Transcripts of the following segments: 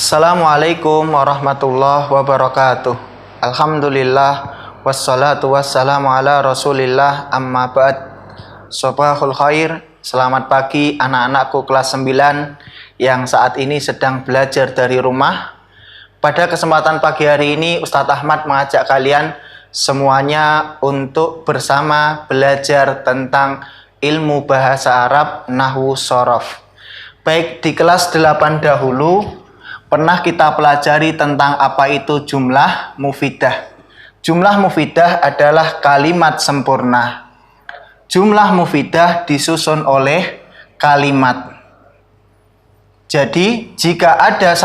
Assalamualaikum warahmatullahi wabarakatuh. Alhamdulillah wassalatu wassalamu ala Rasulillah amma ba'd. Sobahul khair. Selamat pagi anak-anakku kelas 9 yang saat ini sedang belajar dari rumah. Pada kesempatan pagi hari ini Ustadz Ahmad mengajak kalian semuanya untuk bersama belajar tentang ilmu bahasa Arab nahwu shorof. Baik, di kelas 8 dahulu pernah kita pelajari tentang apa itu jumlah mufidah. Jumlah mufidah adalah kalimat sempurna. Jumlah mufidah disusun oleh kalimat. Jadi, jika ada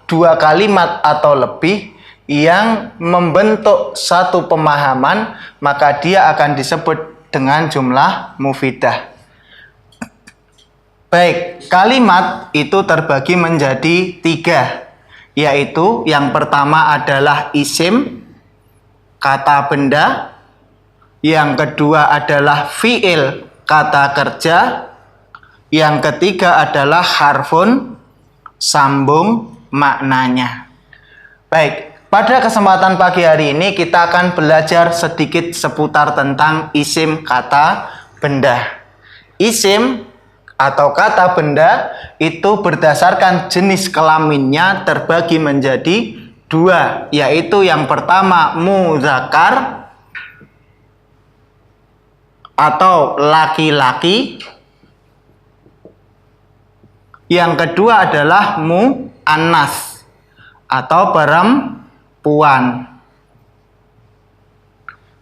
dua kalimat atau lebih yang membentuk satu pemahaman, maka dia akan disebut dengan jumlah mufidah. Baik, kalimat itu terbagi menjadi 3, yaitu yang pertama adalah isim, kata benda, yang kedua adalah fiil, kata kerja, yang ketiga adalah harfun, sambung maknanya. Baik, pada kesempatan pagi hari ini kita akan belajar sedikit seputar tentang isim, kata benda. Isim atau kata benda itu berdasarkan jenis kelaminnya terbagi menjadi 2, yaitu yang pertama muzakkar atau laki-laki, yang kedua adalah muannas atau perempuan.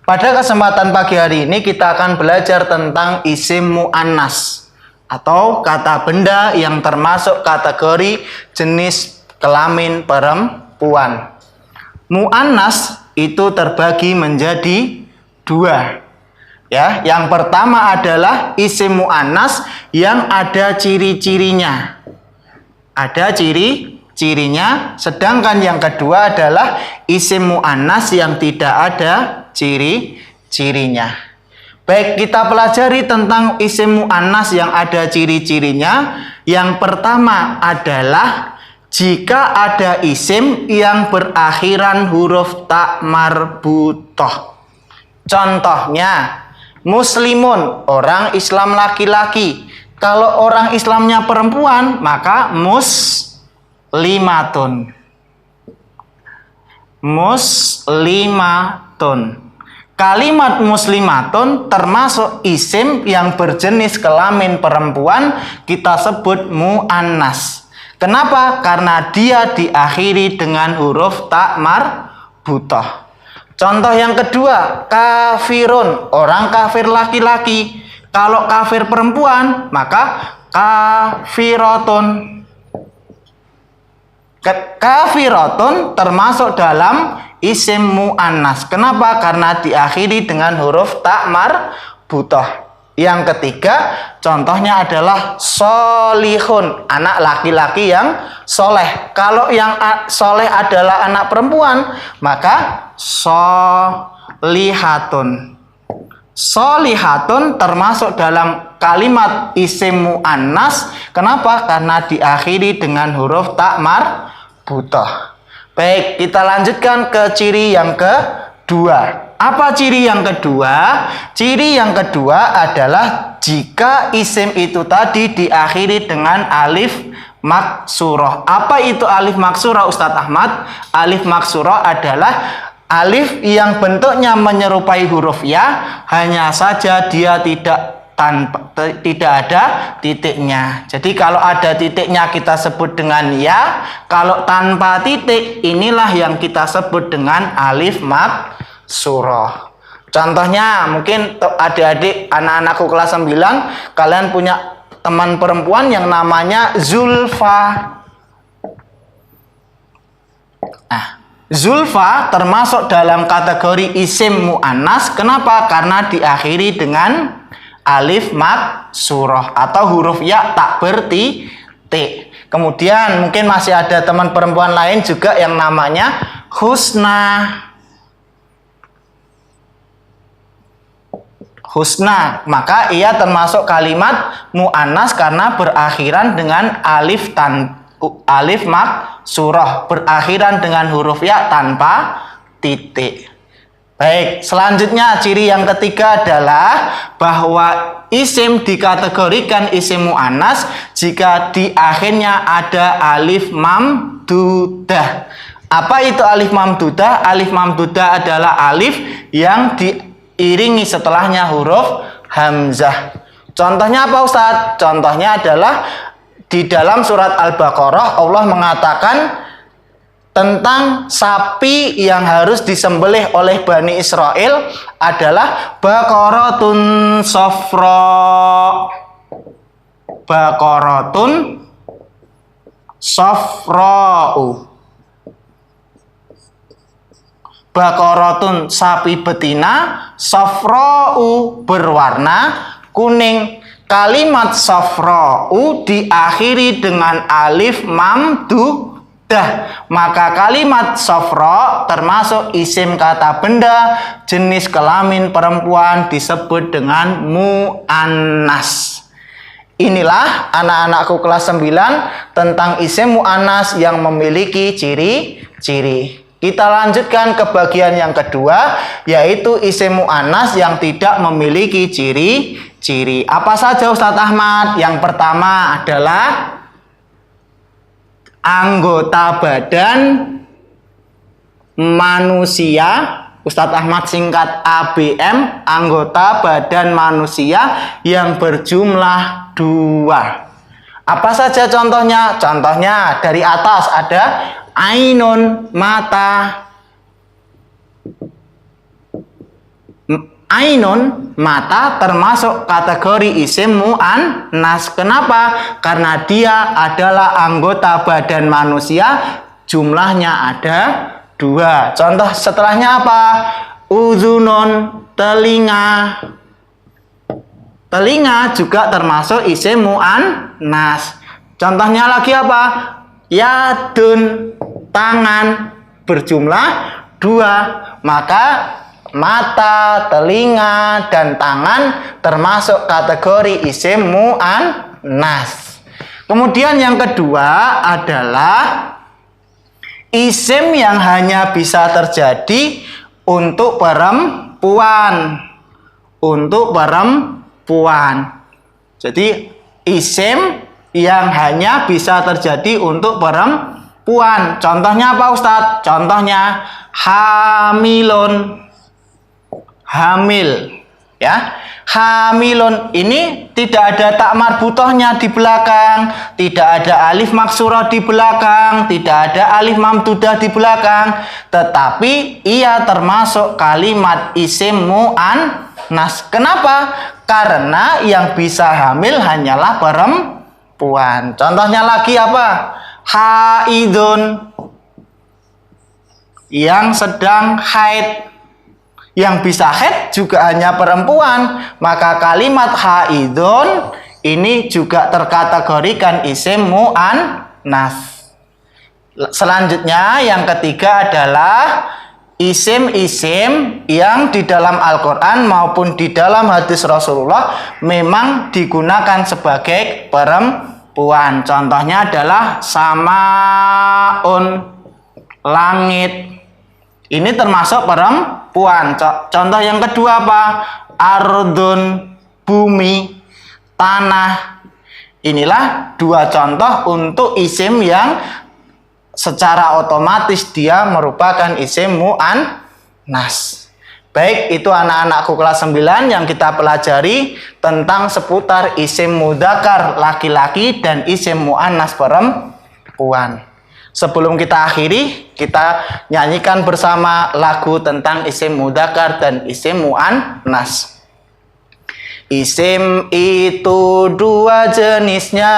Pada kesempatan pagi hari ini kita akan belajar tentang isim muannas atau kata benda yang termasuk kategori jenis kelamin perempuan. Muannas itu terbagi menjadi 2. Ya, yang pertama adalah isim muannas yang ada ciri-cirinya. Ada ciri-cirinya, sedangkan yang kedua adalah isim muannas yang tidak ada ciri-cirinya. Baik, kita pelajari tentang isim muannas yang ada ciri-cirinya. Yang pertama adalah jika ada isim yang berakhiran huruf ta marbutoh. Contohnya, muslimun, orang Islam laki-laki. Kalau orang Islamnya perempuan, maka muslimatun. Muslimatun. Kalimat muslimatun termasuk isim yang berjenis kelamin perempuan, kita sebut muannas. Kenapa? Karena dia diakhiri dengan huruf ta marbutoh. Contoh yang kedua, kafirun, orang kafir laki-laki. Kalau kafir perempuan, maka kafirotun. Kafirotun termasuk dalam isim muannas. Kenapa? Karena diakhiri dengan huruf ta marbutoh. Yang ketiga, contohnya adalah solihun, anak laki-laki yang soleh. Kalau yang soleh adalah anak perempuan, maka solihatun. Solihatun termasuk dalam kalimat isim muannas. Kenapa? Karena diakhiri dengan huruf ta marbutoh. Baik, kita lanjutkan ke ciri yang kedua. Apa ciri yang kedua? Ciri yang kedua adalah jika isim itu tadi diakhiri dengan alif maksurah. Apa itu alif maksurah, Ustadz Ahmad? Alif maksurah adalah alif yang bentuknya menyerupai huruf ya, hanya saja dia tidak ada titiknya. Jadi kalau ada titiknya kita sebut dengan ya, kalau tanpa titik inilah yang kita sebut dengan alif maksurah. Contohnya mungkin adik-adik anak-anakku kelas 9, kalian punya teman perempuan yang namanya Zulfa. Zulfa termasuk dalam kategori isim muannas. Kenapa? Karena diakhiri dengan alif maksurah atau huruf ya tak bertitik. Kemudian mungkin masih ada teman perempuan lain juga yang namanya Husna. Husna, maka ia termasuk kalimat muannas karena berakhiran dengan alif alif maksurah berakhiran dengan huruf ya tanpa titik. Baik, selanjutnya ciri yang ketiga adalah bahwa isim dikategorikan isim mu'annas jika di akhirnya ada alif mamdudah. Apa itu alif mamdudah? Alif mamdudah adalah alif yang diiringi setelahnya huruf hamzah. Contohnya apa Ustadz? Contohnya adalah di dalam surat Al-Baqarah Allah mengatakan tentang sapi yang harus disembelih oleh Bani Israel adalah baqaratun safra. Baqaratun safra'u. Baqaratun sapi betina, safra'u berwarna kuning. Kalimat safra'u diakhiri dengan alif mamdudah. Maka kalimat safra termasuk isim kata benda jenis kelamin perempuan disebut dengan mu'annas. Inilah anak-anakku kelas 9 tentang isim mu'annas yang memiliki ciri-ciri. Kita lanjutkan ke bagian yang kedua, yaitu isim mu'annas yang tidak memiliki ciri-ciri. Apa saja Ustadz Ahmad? Yang pertama adalah anggota badan manusia. Ustadz Ahmad singkat ABM, anggota badan manusia yang berjumlah 2. Apa saja contohnya? Contohnya dari atas ada ainun mata. Ainun mata termasuk kategori isim mu'annas. Kenapa? Karena dia adalah anggota badan manusia, jumlahnya ada 2. Contoh setelahnya apa? Uzunun telinga. Telinga juga termasuk isim mu'annas. Contohnya lagi apa? Yadun tangan berjumlah 2. Maka mata, telinga, dan tangan termasuk kategori isim mu'annas. Kemudian yang kedua adalah isim yang hanya bisa terjadi untuk perempuan. Untuk perempuan. Jadi isim yang hanya bisa terjadi untuk perempuan. Contohnya apa Ustadz? Contohnya hamilun. Hamil, ya. Hamilun ini tidak ada tak marbutohnya di belakang, tidak ada alif maksurah di belakang, tidak ada alif mamdudah di belakang, tetapi ia termasuk kalimat isim mu'annas. Kenapa? Karena yang bisa hamil hanyalah perempuan. Contohnya lagi apa? Haidun, yang sedang haid. Yang bisa haid juga hanya perempuan. Maka kalimat haidun ini juga terkategorikan isim mu'annas. Selanjutnya yang ketiga adalah isim-isim yang di dalam Al-Quran maupun di dalam hadis Rasulullah memang digunakan sebagai perempuan. Contohnya adalah samaun, langit. Ini termasuk perempuan. Contoh yang kedua apa? Ardun, bumi, tanah. Inilah 2 contoh untuk isim yang secara otomatis dia merupakan isim mu'annas. Baik, itu anak-anakku kelas 9 yang kita pelajari tentang seputar isim mudzakkar laki-laki dan isim mu'annas perempuan. Sebelum kita akhiri, kita nyanyikan bersama lagu tentang isim mudzakkar dan isim mu'annas. Isim itu 2 jenisnya,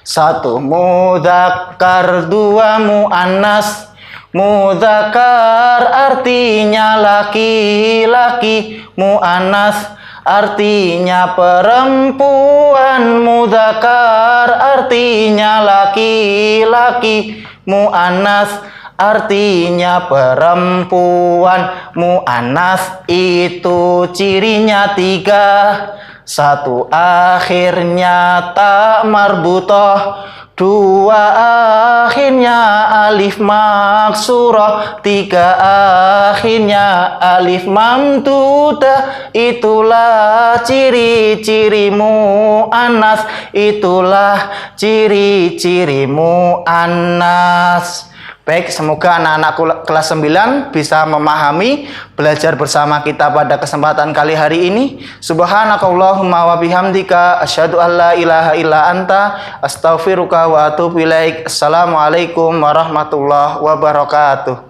1 mudzakkar, 2 mu'annas. Mudzakkar artinya laki-laki, mu'annas artinya perempuan. Mudzakkar artinya laki-laki, mu'annas artinya perempuan. Mu'annas itu cirinya 3. 1 akhirnya tak marbutoh, Dua akhirnya alif maksurah, tiga akhirnya alif mamdudah. Itulah ciri-ciri muannas, itulah ciri-ciri muannas. Baik, semoga anak-anak kelas 9 bisa memahami, belajar bersama kita pada kesempatan kali hari ini. Subhanakallahumma wa bihamdika asyhadu an la ilaha illa anta astaghfiruka wa atubu ilaik. Assalamualaikum warahmatullahi wabarakatuh.